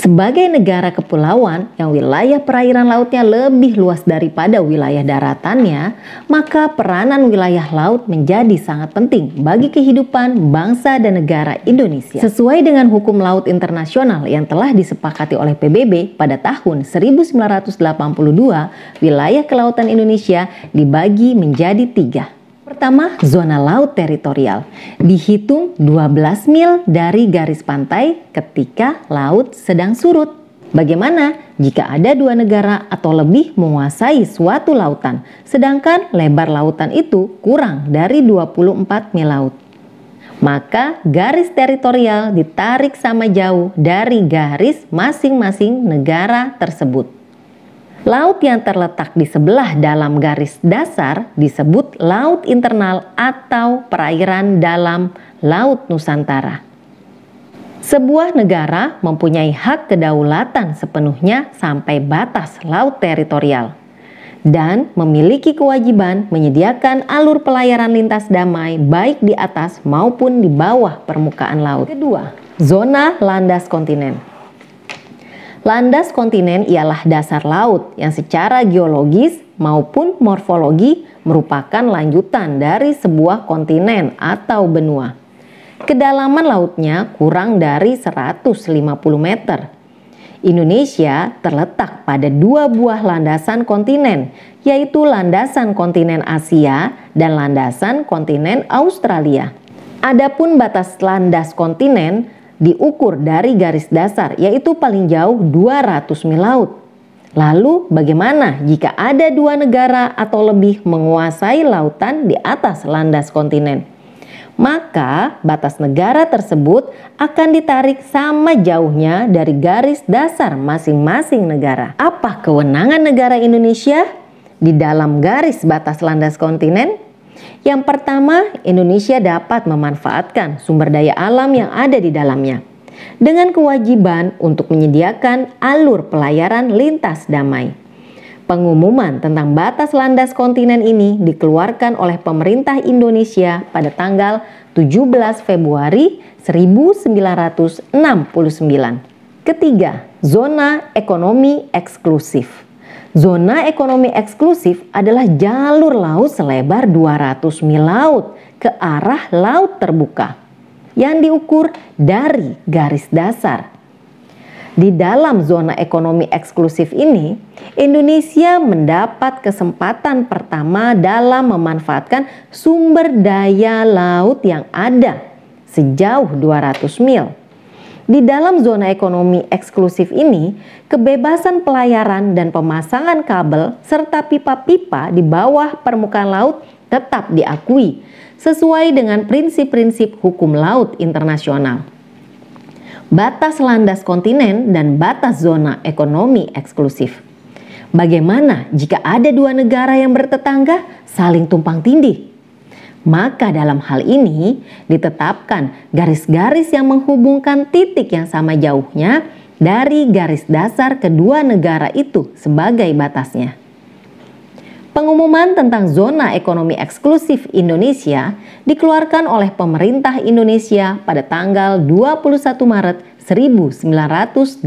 Sebagai negara kepulauan yang wilayah perairan lautnya lebih luas daripada wilayah daratannya, maka peranan wilayah laut menjadi sangat penting bagi kehidupan bangsa dan negara Indonesia. Sesuai dengan hukum laut internasional yang telah disepakati oleh PBB pada tahun 1982, wilayah kelautan Indonesia dibagi menjadi 3. Pertama, zona laut teritorial. Dihitung 12 mil dari garis pantai ketika laut sedang surut. Bagaimana jika ada 2 negara atau lebih menguasai suatu lautan, sedangkan lebar lautan itu kurang dari 24 mil laut? Maka garis teritorial ditarik sama jauh dari garis masing-masing negara tersebut. Laut yang terletak di sebelah dalam garis dasar disebut laut internal atau perairan dalam Laut Nusantara. Sebuah negara mempunyai hak kedaulatan sepenuhnya sampai batas laut teritorial dan memiliki kewajiban menyediakan alur pelayaran lintas damai baik di atas maupun di bawah permukaan laut. Kedua, zona landas kontinen. Landas kontinen ialah dasar laut yang secara geologis maupun morfologi merupakan lanjutan dari sebuah kontinen atau benua. Kedalaman lautnya kurang dari 150 meter. Indonesia terletak pada 2 buah landasan kontinen, yaitu landasan kontinen Asia dan landasan kontinen Australia. Adapun batas landas kontinen diukur dari garis dasar, yaitu paling jauh 200 mil laut. Lalu bagaimana jika ada 2 negara atau lebih menguasai lautan di atas landas kontinen? Maka batas negara tersebut akan ditarik sama jauhnya dari garis dasar masing-masing negara. Apa kewenangan negara Indonesia di dalam garis batas landas kontinen? Yang pertama, Indonesia dapat memanfaatkan sumber daya alam yang ada di dalamnya dengan kewajiban untuk menyediakan alur pelayaran lintas damai. Pengumuman tentang batas landas kontinen ini dikeluarkan oleh pemerintah Indonesia pada tanggal 17 Februari 1969. Ketiga, zona ekonomi eksklusif. Zona ekonomi eksklusif adalah jalur laut selebar 200 mil laut ke arah laut terbuka yang diukur dari garis dasar. Di dalam zona ekonomi eksklusif ini, Indonesia mendapat kesempatan pertama dalam memanfaatkan sumber daya laut yang ada sejauh 200 mil. Di dalam zona ekonomi eksklusif ini, kebebasan pelayaran dan pemasangan kabel serta pipa-pipa di bawah permukaan laut tetap diakui sesuai dengan prinsip-prinsip hukum laut internasional. Batas landas kontinen dan batas zona ekonomi eksklusif. Bagaimana jika ada 2 negara yang bertetangga saling tumpang tindih? Maka dalam hal ini ditetapkan garis-garis yang menghubungkan titik yang sama jauhnya dari garis dasar kedua negara itu sebagai batasnya. Pengumuman tentang zona ekonomi eksklusif Indonesia dikeluarkan oleh pemerintah Indonesia pada tanggal 21 Maret 1980.